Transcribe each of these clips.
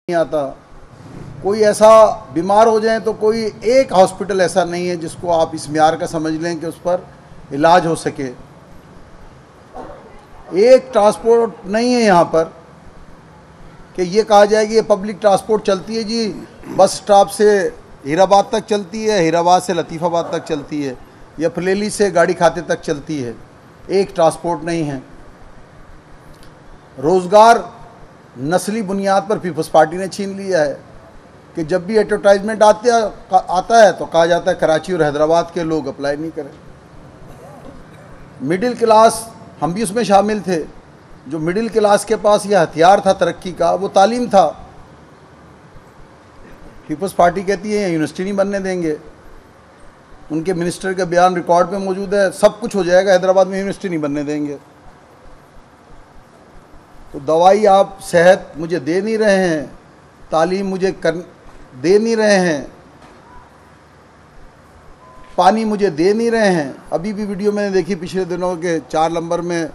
नहीं आता। कोई ऐसा बीमार हो जाए तो कोई एक हॉस्पिटल ऐसा नहीं है जिसको आप इस म्यार का समझ लें कि उस पर इलाज हो सके। एक ट्रांसपोर्ट नहीं है यहाँ पर कि ये कहा जाए कि ये पब्लिक ट्रांसपोर्ट चलती है जी, बस स्टॉप से हीराबाद तक चलती है, हीराबाद से लतीफ़ाबाद तक चलती है, या फलेली से गाड़ी खाते तक चलती है। एक ट्रांसपोर्ट नहीं है। रोज़गार नस्ली बुनियाद पर पीपल्स पार्टी ने छीन लिया है कि जब भी एडवर्टाइजमेंट आता है तो कहा जाता है कराची और हैदराबाद के लोग अप्लाई नहीं करें। मिडिल क्लास, हम भी उसमें शामिल थे, जो मिडिल क्लास के पास यह हथियार था तरक्की का, वो तालीम था। पीपल्स पार्टी कहती है यूनिवर्सिटी नहीं बनने देंगे। उनके मिनिस्टर का बयान रिकॉर्ड में मौजूद है, सब कुछ हो जाएगा, हैदराबाद में यूनिवर्सिटी नहीं बनने देंगे। तो दवाई आप सेहत मुझे दे नहीं रहे हैं, तालीम मुझे दे नहीं रहे हैं, पानी मुझे दे नहीं रहे हैं। अभी भी वीडियो मैंने देखी पिछले दिनों के 4 नंबर में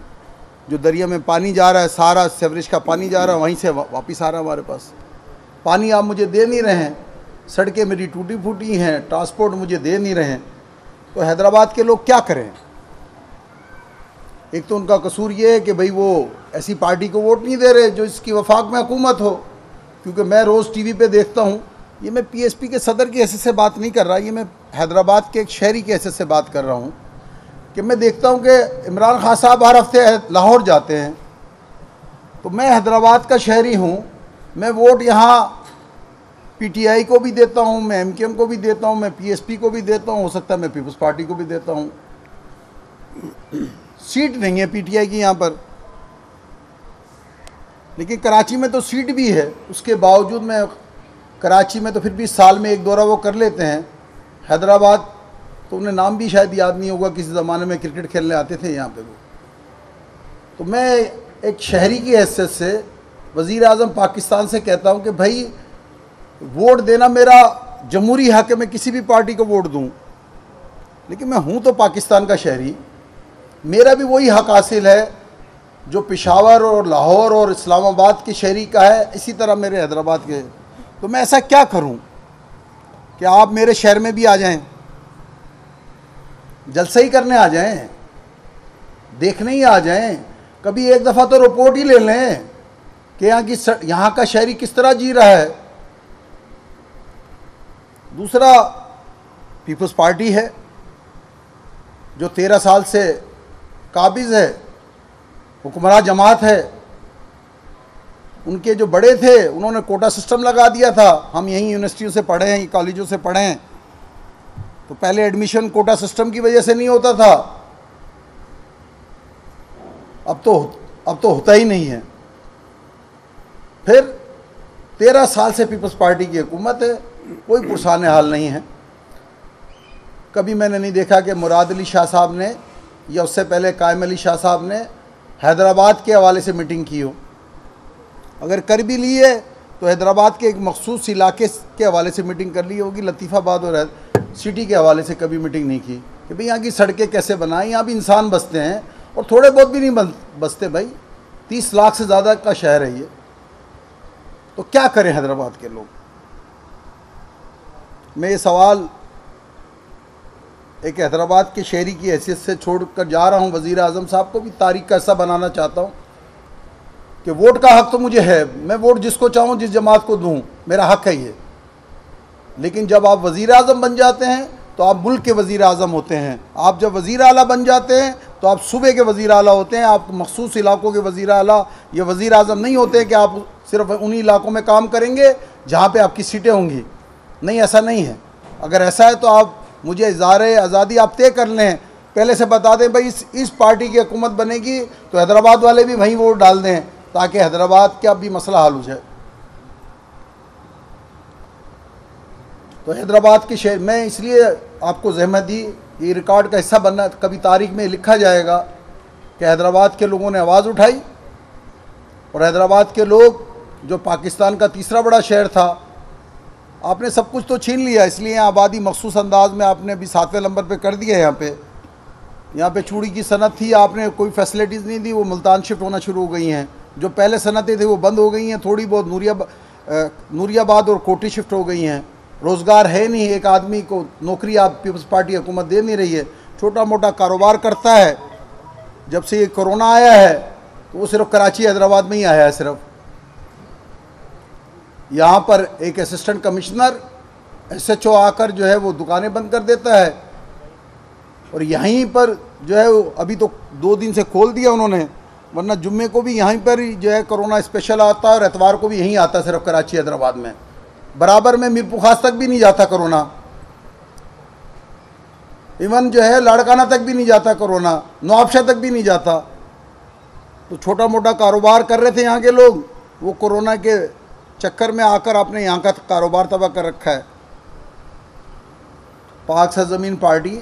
जो दरिया में पानी जा रहा है, सारा सीवरेज का पानी जा रहा है, वहीं से वापस आ रहा है हमारे पास। पानी आप मुझे दे नहीं रहे हैं, सड़कें मेरी टूटी फूटी हैं, ट्रांसपोर्ट मुझे दे नहीं रहे हैं। तो हैदराबाद के लोग क्या करें? एक तो उनका कसूर ये है कि भाई वो ऐसी पार्टी को वोट नहीं दे रहे जो इसकी वफाक में हुकूमत हो। क्योंकि मैं रोज़ टीवी पे देखता हूँ, ये मैं पीएसपी के सदर की हैसियत से बात नहीं कर रहा, ये मैं हैदराबाद के एक शहरी की हैसियत से बात कर रहा हूँ कि मैं देखता हूँ कि इमरान खान साहब हर हफ्ते लाहौर जाते हैं। तो मैं हैदराबाद का शहरी हूँ, मैं वोट यहाँ पीटीआई को भी देता हूँ, मैं एमकेएम को भी देता हूँ, मैं पीएसपी को भी देता हूँ, हो सकता है मैं पीपल्स पार्टी को भी देता हूँ। सीट नहीं है पीटीआई की यहाँ पर, लेकिन कराची में तो सीट भी है। उसके बावजूद मैं कराची में तो फिर भी साल में एक दौरा वो कर लेते हैं। हैदराबाद तो उन्हें नाम भी शायद याद नहीं होगा, किसी ज़माने में क्रिकेट खेलने आते थे यहाँ पे वो। तो मैं एक शहरी की हैसियत से वज़ीर आज़म पाकिस्तान से कहता हूँ कि भाई वोट देना मेरा जमहूरी हक है, मैं किसी भी पार्टी को वोट दूँ, लेकिन मैं हूँ तो पाकिस्तान का शहरी, मेरा भी वही हक हासिल है जो पेशावर और लाहौर और इस्लामाबाद के शहरी का है, इसी तरह मेरे हैदराबाद के। तो मैं ऐसा क्या करूं कि आप मेरे शहर में भी आ जाएं, जलसा ही करने आ जाएं, देखने ही आ जाएं, कभी एक दफ़ा तो रिपोर्ट ही ले लें कि यहाँ का शहरी किस तरह जी रहा है। दूसरा, पीपल्स पार्टी है जो 13 साल से काबिज़ है, हुक्मरान जमात है। उनके जो बड़े थे उन्होंने कोटा सिस्टम लगा दिया था। हम यहीं यूनिवर्सिटियों से पढ़े हैं, कॉलेजों से पढ़े हैं, तो पहले एडमिशन कोटा सिस्टम की वजह से नहीं होता था, अब तो होता ही नहीं है। फिर 13 साल से पीपल्स पार्टी की हुकूमत है, कोई पुरसाने हाल नहीं है। कभी मैंने नहीं देखा कि मुराद अली शाह साहब ने या उससे पहले कायम अली शाह साहब ने हैदराबाद के हवाले से मीटिंग की हो। अगर कर भी ली है तो हैदराबाद के एक मखसूस इलाके के हवाले से मीटिंग कर ली होगी, लतीफ़ाबाद और सिटी के हवाले से कभी मीटिंग नहीं की कि भाई यहाँ की सड़कें कैसे बनाएं। यहाँ भी इंसान बसते हैं और थोड़े बहुत भी नहीं बसते भाई, 30 लाख से ज़्यादा का शहर है ये। तो क्या करें हैदराबाद के लोग? मैं ये सवाल एक हैदराबाद के शहरी की हैसियत से छोड़कर जा रहा हूँ, वज़ीर आज़म साहब को भी तारीख का हिस्सा बनाना चाहता हूँ कि वोट का हक़ तो मुझे है, मैं वोट जिसको चाहूँ जिस जमात को दूँ, मेरा हक़ है ये। लेकिन जब आप वज़ीर आज़म बन जाते हैं तो आप मुल्क के वज़ीर आज़म होते हैं। आप जब वज़ीर आला बन जाते हैं तो आप सूबे के वज़ीर आला होते हैं, आप मखसूस इलाकों के वज़ीर आला या वज़ीर आज़म नहीं होते कि आप सिर्फ उन्हीं इलाकों में काम करेंगे जहाँ पर आपकी सीटें होंगी। नहीं, ऐसा नहीं है। अगर ऐसा है तो आप मुझे इज़हारे आज़ादी आप तय कर लें, पहले से बता दें भाई इस पार्टी की हुकूमत बनेगी तो हैदराबाद वाले भी वहीं वोट डाल दें, ताकि हैदराबाद का भी मसला हल हो जाए। तो हैदराबाद के शहर, मैं इसलिए आपको ज़हमत दी, ये रिकॉर्ड का हिस्सा बनना, कभी तारीख में लिखा जाएगा कि हैदराबाद के लोगों ने आवाज़ उठाई और हैदराबाद के लोग, जो पाकिस्तान का तीसरा बड़ा शहर था, आपने सब कुछ तो छीन लिया। इसलिए आबादी मखसूस अंदाज में आपने अभी 7वें नंबर पे कर दिया है। यहाँ पे चूड़ी की सनत थी, आपने कोई फैसिलिटीज़ नहीं दी, वो मुल्तान शिफ्ट होना शुरू हो गई हैं। जो पहले सनतें थी वो बंद हो गई हैं। थोड़ी बहुत नूरिया नूरियाबाद और कोटी शिफ्ट हो गई हैं, रोज़गार है नहीं, एक आदमी को नौकरी आप पीपल्स पार्टी हुकूमत दे नहीं रही है, छोटा मोटा कारोबार करता है। जब से ये कोरोना आया है तो वो सिर्फ कराची हैदराबाद में ही आया है। सिर्फ यहाँ पर एक असिस्टेंट कमिश्नर SHO आकर जो है वो दुकानें बंद कर देता है, और यहीं पर जो है अभी तो 2 दिन से खोल दिया उन्होंने, वरना जुम्मे को भी यहीं पर ही जो है कोरोना स्पेशल आता है और एतवार को भी यहीं आता है, सिर्फ कराची हैदराबाद में। बराबर में मीर पुखास तक भी नहीं जाता कोरोना, इवन जो है लाड़काना तक भी नहीं जाता कोरोना, नवाबशाह तक भी नहीं जाता। तो छोटा मोटा कारोबार कर रहे थे यहाँ के लोग, वो कोरोना के चक्कर में आकर आपने यहाँ का कारोबार तबाह कर रखा है। पाक सरजमीन पार्टी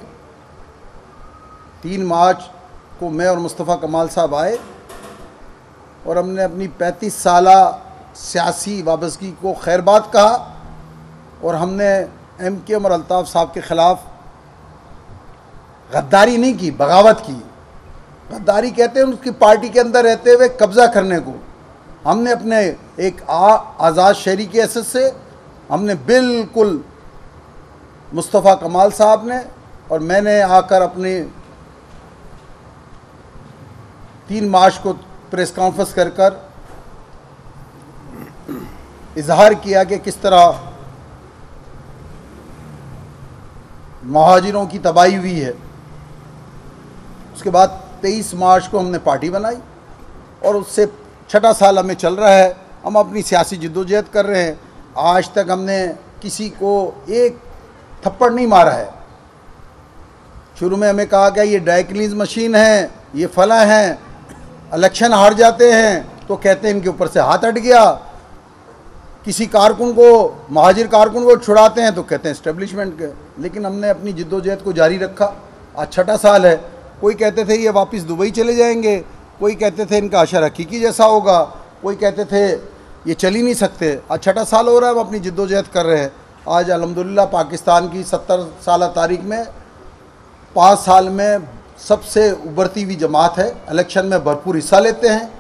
3 मार्च को मैं और मुस्तफ़ा कमाल साहब आए और हमने अपनी 35 साला सियासी वाबस्तगी को खैरबाद कहा, और हमने MK उमर अल्ताफ़ साहब के ख़िलाफ़ गद्दारी नहीं की, बगावत की। गद्दारी कहते हैं उसकी पार्टी के अंदर रहते हुए कब्ज़ा करने को। हमने अपने एक आज़ाद शहरी के हैसियत से हमने बिल्कुल मुस्तफ़ा कमाल साहब ने और मैंने आकर अपनी 3 मार्च को प्रेस कॉन्फ्रेंस कर इजहार किया कि किस तरह महाजिरों की तबाही हुई है। उसके बाद 23 मार्च को हमने पार्टी बनाई और उससे 6ठा साल हमें चल रहा है। हम अपनी सियासी जिद्दोजहद कर रहे हैं। आज तक हमने किसी को एक थप्पड़ नहीं मारा है। शुरू में हमें कहा गया ये ड्राई क्लीन्स मशीन है, ये फला हैं, इलेक्शन हार जाते हैं तो कहते हैं इनके ऊपर से हाथ हट गया। किसी कारकुन को, महाजिर कारकुन को छुड़ाते हैं तो कहते हैं इस्टेब्लिशमेंट के। लेकिन हमने अपनी जिद्दोजहद को जारी रखा। आज 6ठा साल है। कोई कहते थे ये वापस दुबई चले जाएंगे, कोई कहते थे इनका अशर हकीकी जैसा होगा, कोई कहते थे ये चल ही नहीं सकते। आज 6ठा साल हो रहा है, हम अपनी जिद्दोजहद कर रहे हैं। आज अल्हम्दुलिल्लाह पाकिस्तान की 70 साल तारीख में 5 साल में सबसे उभरती हुई जमात है। इलेक्शन में भरपूर हिस्सा लेते हैं,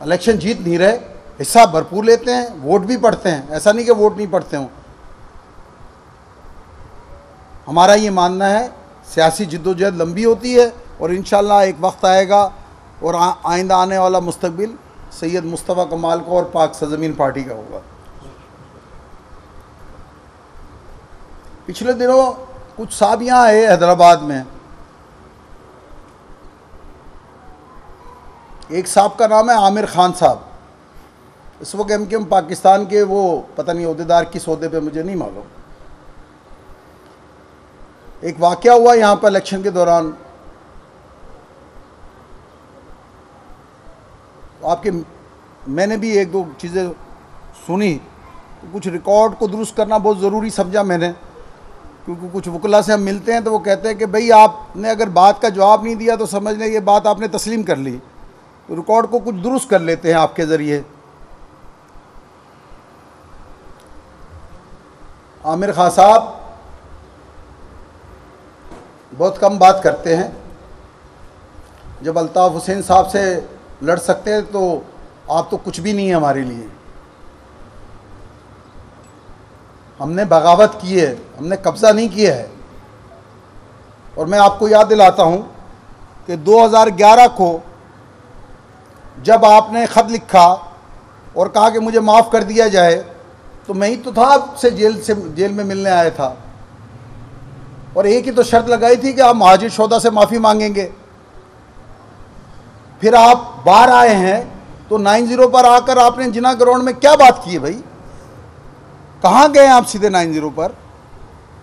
इलेक्शन जीत नहीं रहे, हिस्सा भरपूर लेते हैं, वोट भी पढ़ते हैं। ऐसा नहीं कि वोट नहीं पढ़ते हों। हमारा ये मानना है सियासी जिद्दोजहद लंबी होती है और इंशाअल्लाह एक वक्त आएगा और आइंदा आने वाला मुस्तकबिल सैयद मुस्तफ़ा कमाल का और पाक सरजमीन पार्टी का होगा। पिछले दिनों कुछ साहब यहाँ आए हैदराबाद में। एक साहब का नाम है आमिर खान साहब। इस वक्त MK पाकिस्तान के वो पता नहीं ओहदेदार किस ओहदे पे, मुझे नहीं मालूम। एक वाक़या हुआ यहाँ पर इलेक्शन के दौरान। आपके मैंने भी 1-2 चीज़ें सुनी तो कुछ रिकॉर्ड को दुरुस्त करना बहुत ज़रूरी समझा मैंने, क्योंकि कुछ वकला से हम मिलते हैं तो वो कहते हैं कि भाई आपने अगर बात का जवाब नहीं दिया तो समझ लें ये बात आपने तस्लीम कर ली। तो रिकॉर्ड को कुछ दुरुस्त कर लेते हैं आपके ज़रिए। आमिर खान साहब बहुत कम बात करते हैं। जब अल्ताफ़ हुसैन साहब से लड़ सकते हैं तो आप तो कुछ भी नहीं है हमारे लिए। हमने बगावत की है, हमने कब्ज़ा नहीं किया है। और मैं आपको याद दिलाता हूँ कि 2011 को जब आपने ख़त लिखा और कहा कि मुझे माफ़ कर दिया जाए, तो मैं ही तो था आपसे जेल में मिलने आया था और एक ही तो शर्त लगाई थी कि आप महाजिर शोदा से माफ़ी मांगेंगे। फिर आप बाहर आए हैं तो 90 पर आकर आपने जिना ग्राउंड में क्या बात की है भाई? कहाँ गए आप सीधे 90 पर?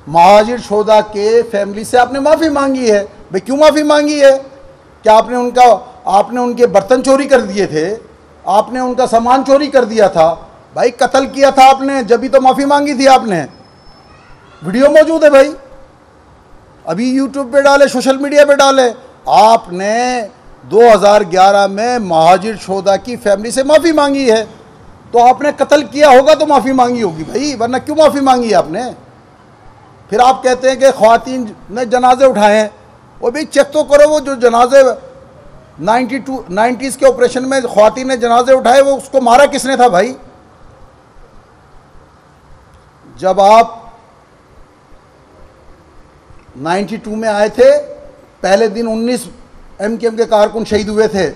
महाजिर शोदा के फैमिली से आपने माफ़ी मांगी है। भाई क्यों माफ़ी मांगी है? क्या आपने उनके बर्तन चोरी कर दिए थे? आपने उनका सामान चोरी कर दिया था? भाई कत्ल किया था आपने, जब भी तो माफ़ी मांगी थी आपने। वीडियो मौजूद है भाई, अभी यूट्यूब पे डाले, सोशल मीडिया पे डाले। आपने 2011 में महाजिर शोदा की फैमिली से माफ़ी मांगी है, तो आपने कत्ल किया होगा तो माफ़ी मांगी होगी भाई, वरना क्यों माफ़ी मांगी है आपने? फिर आप कहते हैं कि ख़वातीन ने जनाजे उठाए हैं। वो भी चेक तो करो, वो जो जनाजे 90s के ऑपरेशन में ख़वातीन ने जनाजे उठाए, वो उसको मारा किसने था भाई? जब आप 92 में आए थे, पहले दिन 19 एमकेएम के कारकुन शहीद हुए थे।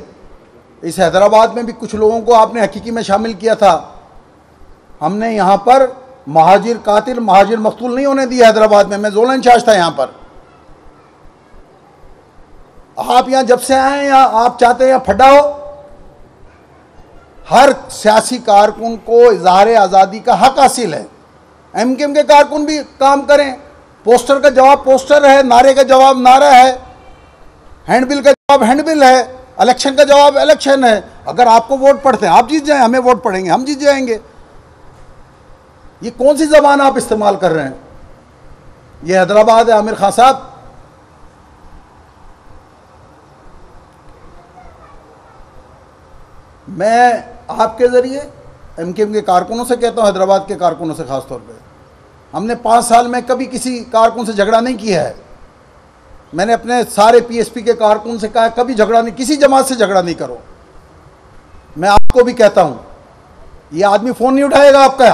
इस हैदराबाद में भी कुछ लोगों को आपने हकीकी में शामिल किया था। हमने यहाँ पर महाजिर कातिल, महाजिर मकतूल नहीं होने दिया हैदराबाद में। मैं जोन इंचार्ज था यहाँ पर। आप यहाँ जब से आए, यहाँ आप चाहते हैं यहाँ फटा हो। हर सियासी कारकुन को इज़हार आज़ादी का हक हासिल है। एमकेएम के कारकुन भी काम करें। पोस्टर का जवाब पोस्टर है, नारे का जवाब नारा है, हैंडबिल का जवाब हैंडबिल है, इलेक्शन का जवाब इलेक्शन है। अगर आपको वोट पड़ते हैं, आप जीत जाएं, हमें वोट पड़ेंगे, हम जीत जाएंगे। ये कौन सी जबान आप इस्तेमाल कर रहे हैं? ये हैदराबाद है आमिर खान साहब। मैं आपके जरिए एमकेएम के कारकुनों से कहता हूं, हैदराबाद के कारकुनों से खास तौर पे, हमने 5 साल में कभी किसी कारकुन से झगड़ा नहीं किया है। मैंने अपने सारे पीएसपी के कारकुन से कहा कभी झगड़ा नहीं, किसी जमात से झगड़ा नहीं करो। मैं आपको भी कहता हूं, ये आदमी फोन नहीं उठाएगा आपका।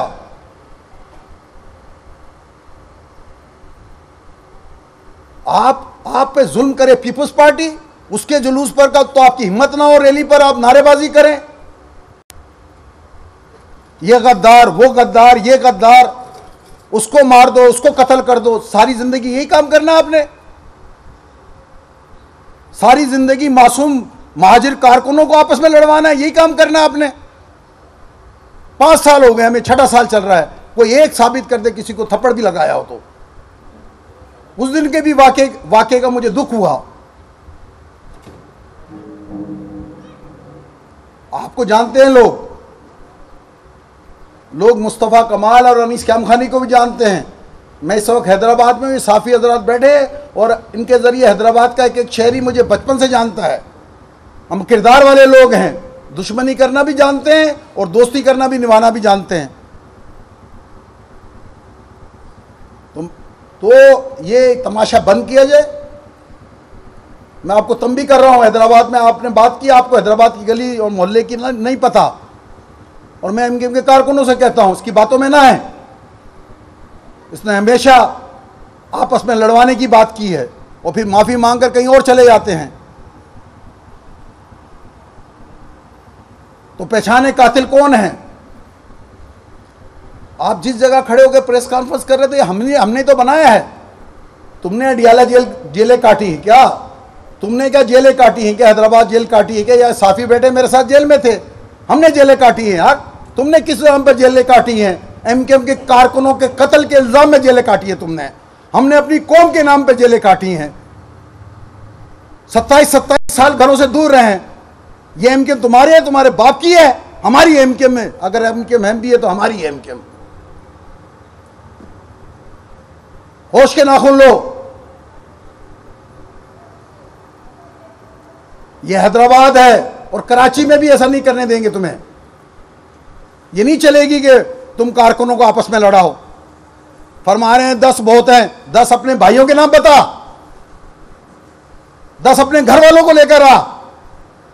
आप पे जुल्म करे पीपुल्स पार्टी, उसके जुलूस पर का तो आपकी हिम्मत ना हो, रैली पर आप नारेबाजी करें, ये गद्दार, वो गद्दार, ये गद्दार, उसको मार दो, उसको कत्ल कर दो। सारी जिंदगी यही काम करना आपने। सारी जिंदगी मासूम महाजिर कारकुनों को आपस में लड़वाना है, यही काम करना है आपने। 5 साल हो गए, हमें 6ठा साल चल रहा है। कोई एक साबित कर दे किसी को थप्पड़ भी लगाया हो तो। उस दिन के भी वाकये का मुझे दुख हुआ। आपको जानते हैं लोग मुस्तफ़ा कमाल और अनीस क्याम खानी को भी जानते हैं। मैं इस वक्त हैदराबाद में, साफ़ी हजरात बैठे और इनके ज़रिए हैदराबाद का एक शहरी मुझे बचपन से जानता है। हम किरदार वाले लोग हैं, दुश्मनी करना भी जानते हैं और दोस्ती करना भी, निभाना भी जानते हैं। तो ये तमाशा बंद किया जाए। मैं आपको तंबी कर रहा हूँ, हैदराबाद में आपने बात की, आपको हैदराबाद की गली और मोहल्ले की नहीं पता। और मैं एमकेएम के कारकुनों से कहता हूँ, उसकी बातों में ना है। इसने हमेशा आपस में लड़वाने की बात की है और फिर माफ़ी मांगकर कहीं और चले जाते हैं। तो पहचाने कातिल कौन है। आप जिस जगह खड़े होकर प्रेस कॉन्फ्रेंस कर रहे थे, हमने तो बनाया है। तुमने अडियाला जेलें काटी है क्या? तुमने क्या जेलें काटी हैं क्या? हैदराबाद जेल काटी है क्या? या साफ़ी बेटे मेरे साथ जेल में थे, हमने जेलें काटी हैं यार। तुमने किस नाम पर जेलें काटी हैं? एमकेएम के कारकुनों के कत्ल के इल्जाम में जेलें काटी है तुमने। हमने अपनी कौम के नाम पर जेलें काटी हैं। 27 साल घरों से दूर रहे हैं। ये एमकेएम तुम्हारे है, तुम्हारे बाप की है, हमारी एमकेएम है। अगर एमकेएम हम भी है तो हमारी एमकेएम। होश के नाखून लो। ये हैदराबाद है और कराची में भी ऐसा नहीं करने देंगे तुम्हें। ये नहीं चलेगी कि तुम कारकुनों को आपस में लड़ाओ। फरमा रहे हैं 10 बहुत हैं, 10 अपने भाइयों के नाम बता, 10 अपने घर वालों को लेकर आ।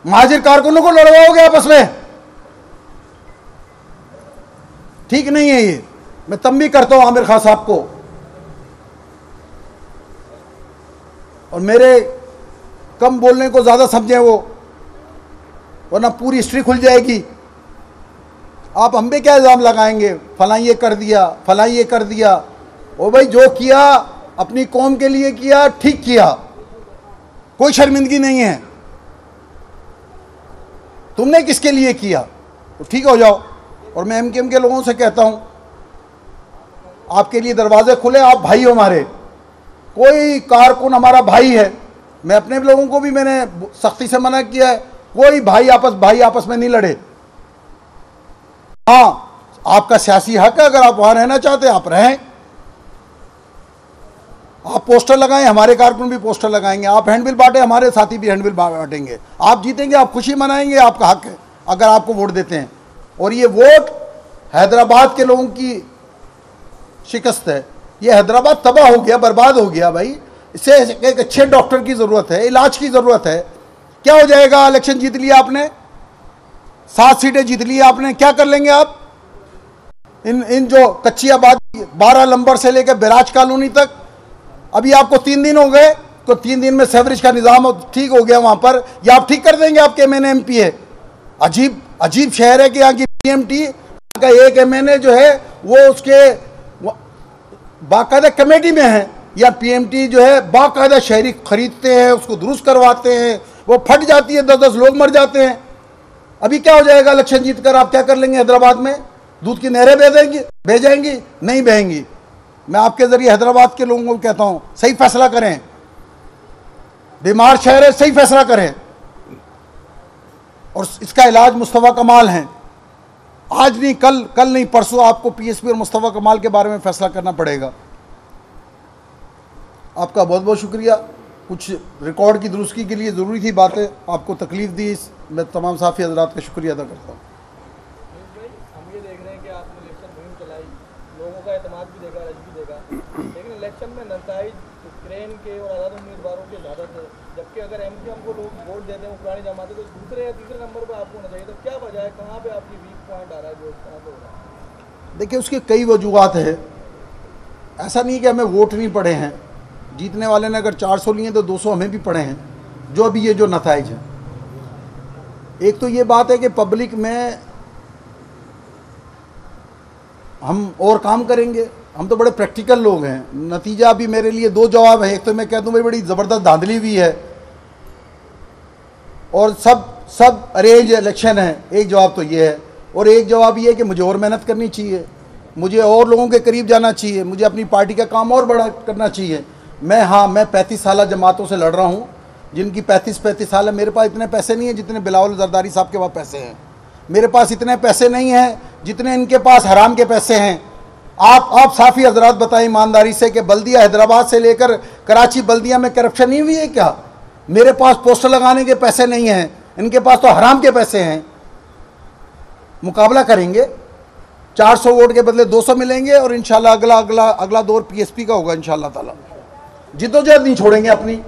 महाजिर कारकुनों को लड़वाओगे आपस में, ठीक नहीं है ये। मैं तंबी करता हूं आमिर खान साहब को। और मेरे कम बोलने को ज़्यादा समझें वो, वरना पूरी हिस्ट्री खुल जाएगी। आप हम पे क्या इल्ज़ाम लगाएंगे, फलां ये कर दिया, फलां ये कर दिया। ओ भाई, जो किया अपनी कौम के लिए किया, ठीक किया, कोई शर्मिंदगी नहीं है। तुमने किसके लिए किया तो ठीक हो जाओ। और मैं एमकेएम के लोगों से कहता हूं, आपके लिए दरवाजे खुले, आप भाई हो हमारे। कोई कारकुन हमारा भाई है। मैं अपने लोगों को भी मैंने सख्ती से मना किया है, कोई भाई आपस में नहीं लड़े। हाँ, आपका सियासी हक है, अगर आप वहां रहना चाहते हैं आप रहें। आप पोस्टर लगाएं, हमारे कारकुन भी पोस्टर लगाएंगे। आप हैंडबिल बांटे, हमारे साथी भी हैंडबिल बांटेंगे। आप जीतेंगे, आप खुशी मनाएंगे, आपका हक है अगर आपको वोट देते हैं। और ये वोट हैदराबाद के लोगों की शिकस्त है। ये हैदराबाद तबाह हो गया, बर्बाद हो गया भाई। इसे एक अच्छे डॉक्टर की ज़रूरत है, इलाज की ज़रूरत है। क्या हो जाएगा? इलेक्शन जीत लिया आपने, 7 सीटें जीत ली आपने, क्या कर लेंगे आप? इन जो कच्ची आबादी 12 नंबर से लेकर बैराज कॉलोनी तक, अभी आपको 3 दिन हो गए, तो 3 दिन में सेवरेज का निज़ाम ठीक हो गया वहाँ पर, या आप ठीक कर देंगे? आपके एमएनए एमपी है। अजीब अजीब शहर है कि यहाँ की पीएमटी का एक एमएनए जो है वो उसके बाकायदा कमेटी में है, या पीएमटी जो है बाकायदा शहरी खरीदते हैं, उसको दुरुस्त करवाते हैं, वो फट जाती है, 10-10 लोग मर जाते हैं। अभी क्या हो जाएगा इलेक्शन जीत कर? आप क्या कर लेंगे हैदराबाद में? दूध की नहरें बह जाएंगी? नहीं बहेंगी। मैं आपके जरिए हैदराबाद के लोगों को कहता हूं, सही फैसला करें। बीमार शहर है, सही फैसला करें। और इसका इलाज मुस्तफ़ा कमाल हैं। आज नहीं, कल नहीं, परसों आपको पीएसपी और मुस्तफ़ा कमाल के बारे में फैसला करना पड़ेगा। आपका बहुत बहुत शुक्रिया। कुछ रिकॉर्ड की दुरुस्ती के लिए ज़रूरी थी बातें, आपको तकलीफ़ दी, मैं तमाम साफ़ी हज़रात का शुक्रिया अदा करता हूँ। हम ये देख रहे हैं कि आपने इलेक्शन मुहिम चलाई, लोगों का एतमाद भी देगा, रज भी देगा, लेकिन इलेक्शन में नताइज यूक्रेन के और आज़ाद उम्मीदवारों के ज़्यादा थे, जबकि अगर एमपीएम को लोग वोट देते हैं, वो पुरानी जमाते, तो दूसरे या तीसरे नंबर पर आपको होना चाहिए। तो क्या वजह है, कहाँ पर आपकी वीक पॉइंट आ रहा है, जो इस तरह से हो रहा है? देखिए, उसके कई वजूहत है। ऐसा नहीं कि हमें वोट नहीं पड़े हैं। जीतने वाले ने अगर 400 लिए तो 200 हमें भी पड़े हैं, जो अभी ये जो नताइज है। एक तो ये बात है कि पब्लिक में हम और काम करेंगे, हम तो बड़े प्रैक्टिकल लोग हैं। नतीजा भी मेरे लिए 2 जवाब है। एक तो मैं कह दूं भाई बड़ी ज़बरदस्त धांधली भी है, और सब अरेंज इलेक्शन है। एक जवाब तो ये है, और एक जवाब ये है कि मुझे और मेहनत करनी चाहिए, मुझे और लोगों के करीब जाना चाहिए, मुझे अपनी पार्टी का काम और बड़ा करना चाहिए। मैं 35 साल जमातों से लड़ रहा हूँ, जिनकी 35 साल है। मेरे पास इतने पैसे नहीं हैं जितने बिलावल जरदारी साहब के पास पैसे हैं। मेरे पास इतने पैसे नहीं हैं जितने इनके पास हराम के पैसे हैं। आप साफ़ी हजरात बताएं ईमानदारी से कि बल्दिया हैदराबाद से लेकर कराची बल्दिया में करप्शन नहीं हुई है क्या? मेरे पास पोस्टर लगाने के पैसे नहीं हैं, इनके पास तो हराम के पैसे हैं। मुकाबला करेंगे, 400 वोट के बदले 200 मिलेंगे, और इंशाल्लाह अगला दौर पीएसपी का होगा इंशाल्लाह ताला। जिद्दोजहद नहीं छोड़ेंगे अपनी।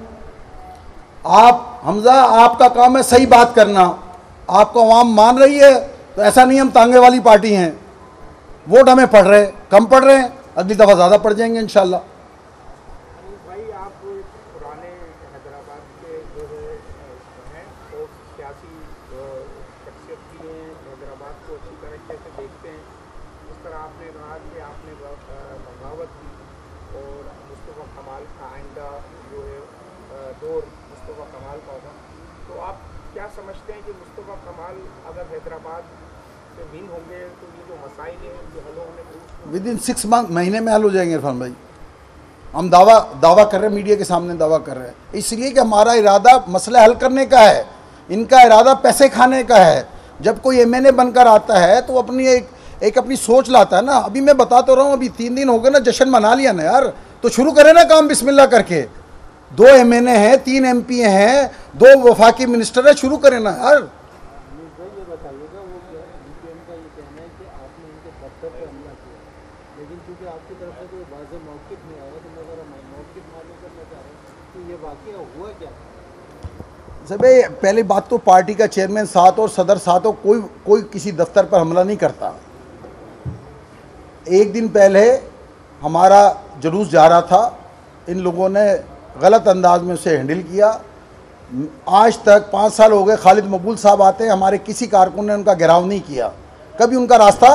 आप हमजा, आपका काम है सही बात करना। आपको अवाम मान रही है, तो ऐसा नहीं हम तांगे वाली पार्टी हैं। वोट हमें पड़ रहे, कम पड़ रहे हैं, अगली दफ़ा ज़्यादा पड़ जाएंगे इंशाल्लाह। भाई, आप पुराने हैदराबाद के जो हैं और सियासी शख्सियत भी हैं, हैदराबाद को अच्छी तरीके से देखते हैं। इस तरह आपने कहा कि आपने बगावत की, और मुस्तफ़ा कमाल का आइंदा जो है दौर मुस्तफ़ा कमाल का होगा। तो आप क्या समझते हैं कि मुस्तफ़ा कमाल अगर हैदराबाद से विन होंगे तो ये जो मसाइल हैं जो हल होने विदिन 6 महीने में हल हो जाएंगे इरफान भाई। हम दावा कर रहे हैं, मीडिया के सामने दावा कर रहे हैं, इसलिए कि हमारा इरादा मसला हल करने का है। इनका इरादा पैसे खाने का है। जब कोई एमएनए बनकर आता है तो अपनी एक अपनी सोच लाता है ना। अभी मैं बता तो रहा हूँ, अभी 3 दिन हो गए ना, जश्न मना लिया ना यार। तो शुरू करें ना काम बिस्मिल्लाह करके। 2 एमएनए हैं, 3 एमपी हैं, 2 वफाकी मिनिस्टर है, शुरू करें ना यार। लेकिन क्योंकि आपकी तरफ से कोई वाज़ेह मौक़िफ़ नहीं आया, तो मैं ज़रा मौक़िफ़ मालूम करना चाह रहा हूँ कि ये वाक़या हुआ क्या? सब पहली बात तो पार्टी का चेयरमैन साथ और सदर साथ हो, कोई किसी दफ्तर पर हमला नहीं करता। एक दिन पहले हमारा जुलूस जा रहा था, इन लोगों ने गलत अंदाज में उसे हैंडल किया। आज तक 5 साल हो गए, खालिद मकबूल साहब आते हैं, हमारे किसी कारकुन ने उनका घेराव नहीं किया, कभी उनका रास्ता।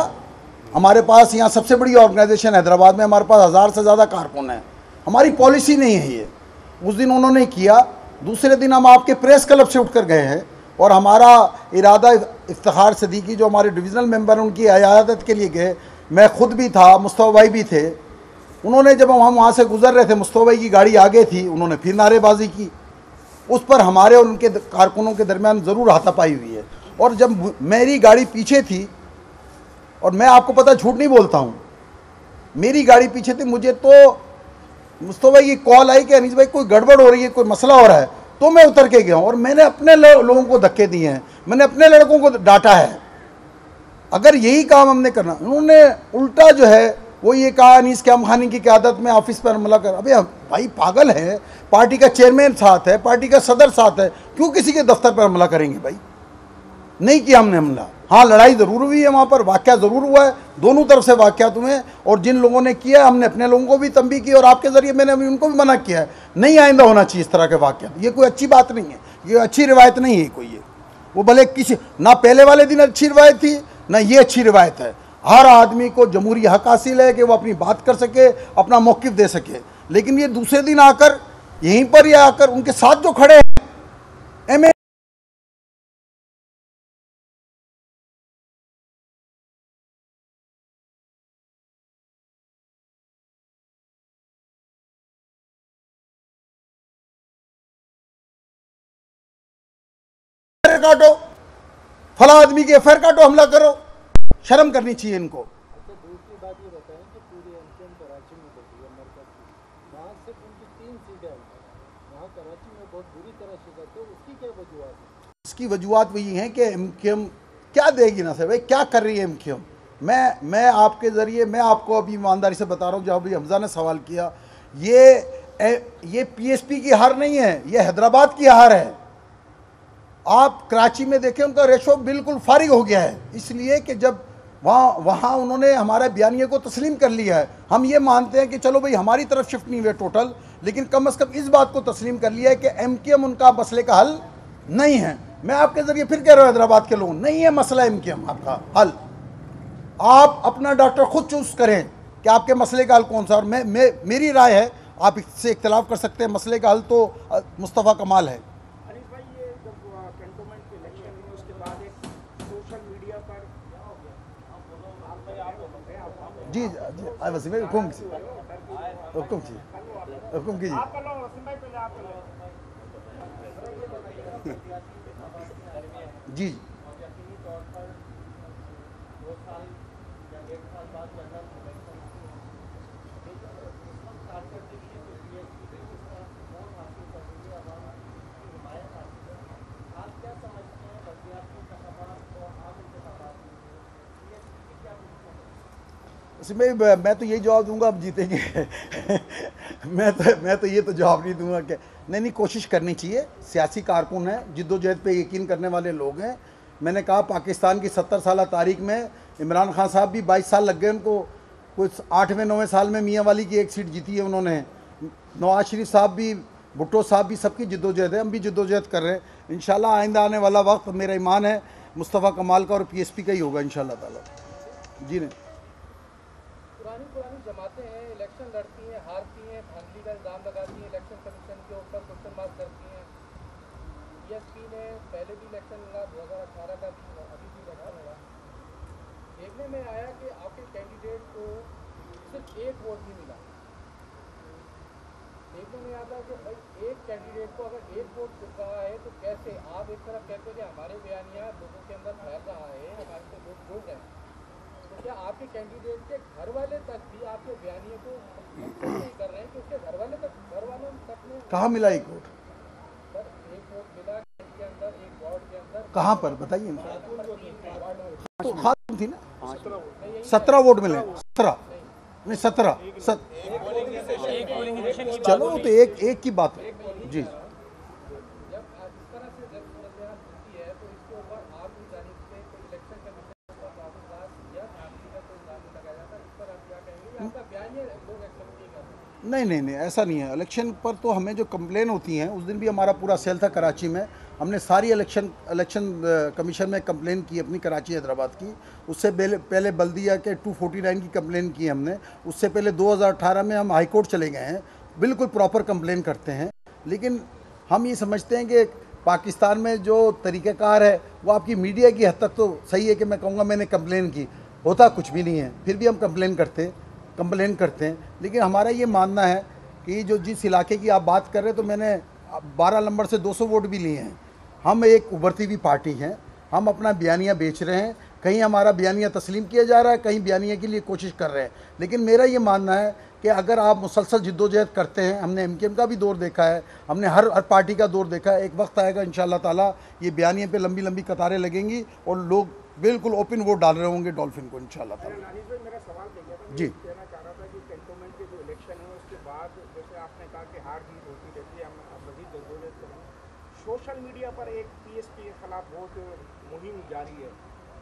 हमारे पास यहाँ सबसे बड़ी ऑर्गेनाइजेशन हैदराबाद में, हमारे पास 1000 से ज़्यादा कारकुन हैं। हमारी पॉलिसी नहीं है ये। उस दिन उन्होंने किया। दूसरे दिन हम आपके प्रेस क्लब से उठकर गए हैं, और हमारा इरादा इफ्तिखार सदीकी जो हमारे डिविज़नल मेंबर, उनकी अयादत के लिए गए। मैं ख़ुद भी था, मुस्तफ़ा भाई भी थे। उन्होंने जब हम वहाँ से गुजर रहे थे, मुस्तफ़ा भाई की गाड़ी आगे थी, उन्होंने फिर नारेबाजी की। उस पर हमारे और उनके कारकुनों के दरमियान ज़रूर हाथापाई हुई है। और जब मेरी गाड़ी पीछे थी, और मैं आपको पता झूठ नहीं बोलता हूँ, मेरी गाड़ी पीछे थी, मुझे तो मुस्तफ़ा भाई की कॉल आई कि अनीस भाई कोई गड़बड़ हो रही है, कोई मसला हो रहा है। तो मैं उतर के गया हूँ, और मैंने अपने लोगों को धक्के दिए हैं, मैंने अपने लड़कों को डांटा है। अगर यही काम हमने करना, उन्होंने उल्टा जो है वो ये कहा अनीस क्याम खानी की क़यादत में ऑफिस पर हमला कर। अबे भाई पागल है, पार्टी का चेयरमैन साथ है, पार्टी का सदर साथ है, क्यों किसी के दफ्तर पर हमला करेंगे भाई? नहीं किया हमने हमला। हाँ, लड़ाई ज़रूर हुई है, वहाँ पर वाक़या ज़रूर हुआ है, दोनों तरफ से वाक़यात हुए हैं, और जिन लोगों ने किया हमने अपने लोगों को भी तंबीह की, और आपके ज़रिए मैंने अभी उनको भी मना किया है, नहीं आइंदा होना चाहिए इस तरह के वाक़यात। ये कोई अच्छी बात नहीं है, ये अच्छी रिवायत नहीं है कोई ये। वो भले किसी ना पहले वाले दिन अच्छी रिवायत थी ना ये अच्छी रिवायत है। हर आदमी को जमहूरी हक हासिल है कि वो अपनी बात कर सके, अपना मौक़िफ़ दे सके, लेकिन ये दूसरे दिन आकर यहीं पर या आकर उनके साथ जो खड़े हैं काटो, फला आदमी के एफआईआर काटो, हमला करो, शर्म करनी चाहिए इनको। अच्छा, दूसरी बात ये बताएं कि पूरी एमकेएम कराची में बची है मरकज की, वहाँ सिर्फ उनकी 3 सीटें हैं, वहाँ कराची में बहुत बुरी तरह शिकस्त है, उसकी क्या वजूहत है? इसकी वजूहत वही हैं कि एमकेएम क्या देगी ना सर भाई, क्या कर रही है एमकेएम। मैं आपके ज़रिए मैं आपको अभी ईमानदारी से बता रहा हूँ, जब अभी हमजा ने सवाल किया, ये पीएसपी की हार नहीं है, ये हैदराबाद की हार है। आप कराची में देखें, उनका रेशो बिल्कुल फारिग हो गया है, इसलिए कि जब वहाँ उन्होंने हमारे बयानिए को तस्लीम कर लिया है। हम ये मानते हैं कि चलो भाई हमारी तरफ शिफ्ट नहीं हुए टोटल, लेकिन कम से कम इस बात को तस्लीम कर लिया है कि एमकेएम उनका मसले का हल नहीं है। मैं आपके ज़रिए फिर कह रहा हूँ, हैदराबाद के लोगों, नहीं है मसला एमकेएम आपका हल। आप अपना डॉक्टर खुद चूज़ करें कि आपके मसले का हल कौन सा। और मेरी राय है, आप इससे इख्तलाफ कर सकते हैं, मसले का हल तो मुस्तफ़ा कमाल है। जी वसीम भाई, हुक्म कीजिए। जी मैं तो यही जवाब दूंगा, अब जीतेंगे। मैं तो ये तो जवाब नहीं दूंगा कि नहीं, कोशिश करनी चाहिए। सियासी कारकुन हैं, जिद्दोजहद पे यकीन करने वाले लोग हैं। मैंने कहा पाकिस्तान की 70 साल तारीख में इमरान खान साहब भी 22 साल लग गए उनको, कुछ 8वें-9वें साल में मियाँ वाली की एक सीट जीती है उन्होंने। नवाज शरीफ साहब भी, भुट्टो साहब भी, सबकी जिद्दोजहद है, हम भी जिद्दोजहद कर रहे हैं। इंशाल्लाह आइंदा आने वाला वक्त मेरा ईमान है मुस्तफ़ा कमाल का और पीएसपी का ही होगा इंशाल्लाह ताला। जी नहीं, पुरानी जमातें हैं, इलेक्शन लड़ती हैं, हारती हैं, धांधली का इल्ज़ाम लगाती हैं, इलेक्शन कमीशन के ऊपर क्वेश्चन मार्क करती हैं। बीएसपी ने पहले भी इलेक्शन लड़ा, 2018 का भी, अभी भी इलेक्शन लड़ा। देखने में आया कि आपके कैंडिडेट को सिर्फ 1 वोट ही मिला। देखने में आता है कि भाई एक कैंडिडेट को अगर 1 वोट मिल रहा है तो कैसे? आप एक तरफ कहते हैं कि हमारे बयानिया लोगों के अंदर फैल रहा है, हमारे से लोग जुड़ रहे हैं, क्या आपके कैंडिडेट के घर वाले तक भी आपके बयानिए को नहीं कर रहे हैं कि उसके घर वालों तक में कहाँ मिला 1 वोट? सर 1 वोट मिला के अंदर, एक वार्ड के अंदर। कहाँ पर बताइए ना। तो खातून थी ना, 17 वोट मिले। 17 नहीं 17 चलो तो एक की बात है जी। नहीं ऐसा नहीं है। इलेक्शन पर तो हमें जो कंप्लेन होती हैं, उस दिन भी हमारा पूरा सेल था कराची में, हमने सारी इलेक्शन कमीशन में कंप्लेन की अपनी, कराची हैदराबाद की। उससे पहले बल्दिया के 249 की कंप्लेन की हमने। उससे पहले 2018 में हम हाई कोर्ट चले गए हैं, बिल्कुल प्रॉपर कंप्लेन करते हैं। लेकिन हम ये समझते हैं कि पाकिस्तान में जो तरीक़ाकार है वो आपकी मीडिया की हद तक तो सही है कि मैं कहूँगा मैंने कंप्लेन की, होता कुछ भी नहीं है, फिर भी हम कंप्लेन करते हैं। लेकिन हमारा ये मानना है कि जो जिस इलाके की आप बात कर रहे हैं, तो मैंने 12 नंबर से 200 वोट भी लिए हैं। हम एक उभरती हुई पार्टी हैं, हम अपना बयानिया बेच रहे हैं, कहीं हमारा बयानिया तस्लीम किया जा रहा है, कहीं बयानिया के लिए कोशिश कर रहे हैं। लेकिन मेरा ये मानना है कि अगर आप मुसलसल जिद्दोजहद करते हैं, हमने एमकेएम का भी दौर देखा है, हमने हर पार्टी का दौर देखा है, एक वक्त आएगा इंशाल्लाह ताला ये बयानिए पे लंबी लंबी कतारें लगेंगी और लोग बिल्कुल ओपन वोट डाल रहे होंगे डॉल्फिन को इंशाल्लाह ताला। मेरा सवाल जी, कहना चाह रहा था कि कैंटोनमेंट के जो इलेक्शन है उसके बाद जैसे आपने कहा कि हार जीत होती रहती है, हम मज़ीद जद्दोजहद करेंगे। सोशल मीडिया पर एक पीएसपी के खिलाफ बहुत मुहिम जारी है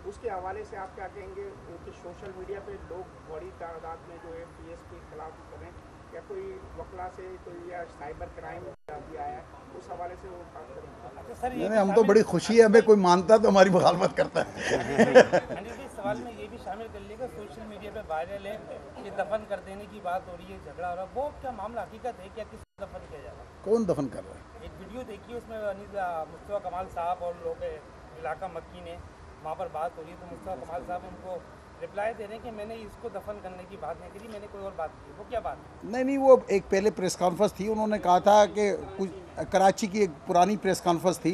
उसके हवाले से आप क्या कहेंगे कि सोशल मीडिया पे लोग बड़ी तादाद में जो है पीएसपी के खिलाफ करें, या कोई वकला से कोई या साइबर क्राइम भी आया है उस हवाले से वो बात करें? अच्छा सर, नहीं, हम तो बड़ी खुशी है, हमें कोई मानता तो हमारी मुखालफत करता है। अनिल जी, सवाल में ये भी शामिल कर लीजिएगा, सोशल मीडिया पे वायरल है कि दफन कर देने की बात हो रही है, झगड़ा हो रहा है, वो क्या मामला हकीकत है, क्या किसको दफन किया जा रहा है? कौन दफन कर रहा है? एक वीडियो देखिए, उसमें मुस्तफा कमाल साहब और लोग इलाका मक्की ने वहाँ पर बात हो रही है, तो मुस्तफा कमाल साहब उनको रिप्लाई दे रहे हैं कि मैंने इसको दफन करने की बात नहीं करी, मैंने कोई और बात की। वो क्या बात है? नहीं, वो एक पहले प्रेस कॉन्फ्रेंस थी, उन्होंने कहा था कि कुछ कराची की एक पुरानी प्रेस कॉन्फ्रेंस थी।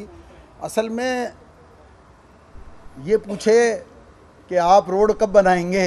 असल में ये पूछे कि आप रोड कब बनाएंगे,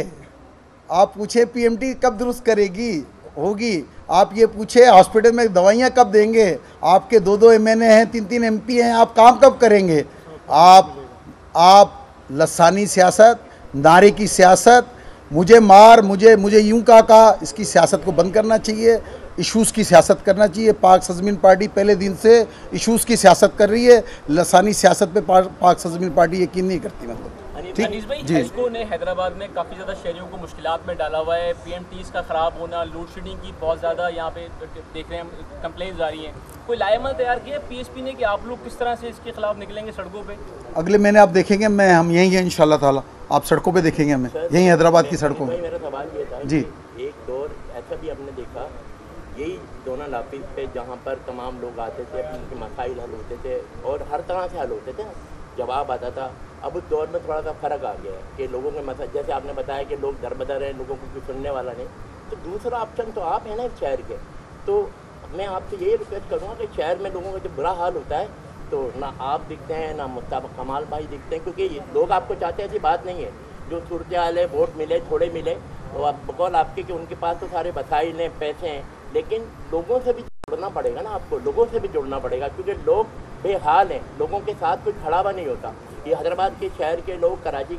आप पूछे पीएमटी कब दुरुस्त करेगी होगी, आप ये पूछे हॉस्पिटल में दवाइयाँ कब देंगे, आपके 2-2 एमएनए हैं, 3-3 एमपी हैं, आप काम कब करेंगे? आप लसानी सियासत, नारे की सियासत, मुझे मार, मुझे यूं कहा, इसकी सियासत को बंद करना चाहिए, इश्यूज़ की सियासत करना चाहिए। पाक सज़मीन पार्टी पहले दिन से इश्यूज़ की सियासत कर रही है, लसानी सियासत पे पाक सज़मीन पार्टी यकीन नहीं करती। मतलब अनीस भाई, हेस्को ने हैदराबाद में काफ़ी ज़्यादा शहरियों को मुश्किलात में डाला हुआ है, पीएमटीज़ का ख़राब होना, लोड शेडिंग की बहुत ज़्यादा यहाँ पे देख रहे हैं कंप्लेंट्स आ रही हैं। कोई लाएमल तैयार किया पीएसपी ने कि आप लोग किस तरह से इसके खिलाफ निकलेंगे सड़कों पे? अगले महीने आप देखेंगे, हम यहीं हैं इंशाल्लाह ताला, आप सड़कों पे देखेंगे हमें, यहीं हैदराबाद की सड़कों में। मेरा सवाल ये था जी, एक दौर ऐसा भी हमने देखा, यही दोनों नाफिज पे जहाँ पर तमाम लोग आते थे, उनके मसाइल हल होते थे और हर तरह से हल होते थे, जवाब आता था। अब उस दौर में थोड़ा सा फ़र्क आ गया है कि लोगों के मसाइल, जैसे आपने बताया कि लोग दरबदर हैं, लोगों को कोई सुनने वाला नहीं, तो दूसरा ऑप्शन तो आप हैं ना इस शहर के। तो मैं आपसे यही रिक्वेस्ट करूँगा कि शहर में लोगों का जब बुरा हाल होता है तो ना आप दिखते हैं ना मुस्तफा कमाल भाई दिखते हैं, क्योंकि लोग आपको चाहते हैं, ऐसी बात नहीं है। जो सूरत हाल है, वोट मिले थोड़े मिले, तो आप बकौल आपके कि उनके पास तो सारे वसाइल हैं, पैसे हैं, लेकिन लोगों से भी जुड़ना पड़ेगा ना, आपको लोगों से भी जुड़ना पड़ेगा, क्योंकि लोग बेहाल हैं, लोगों के साथ कोई खड़ा हुआ नहीं होता। ये हैदराबाद के शहर के लोग, कराची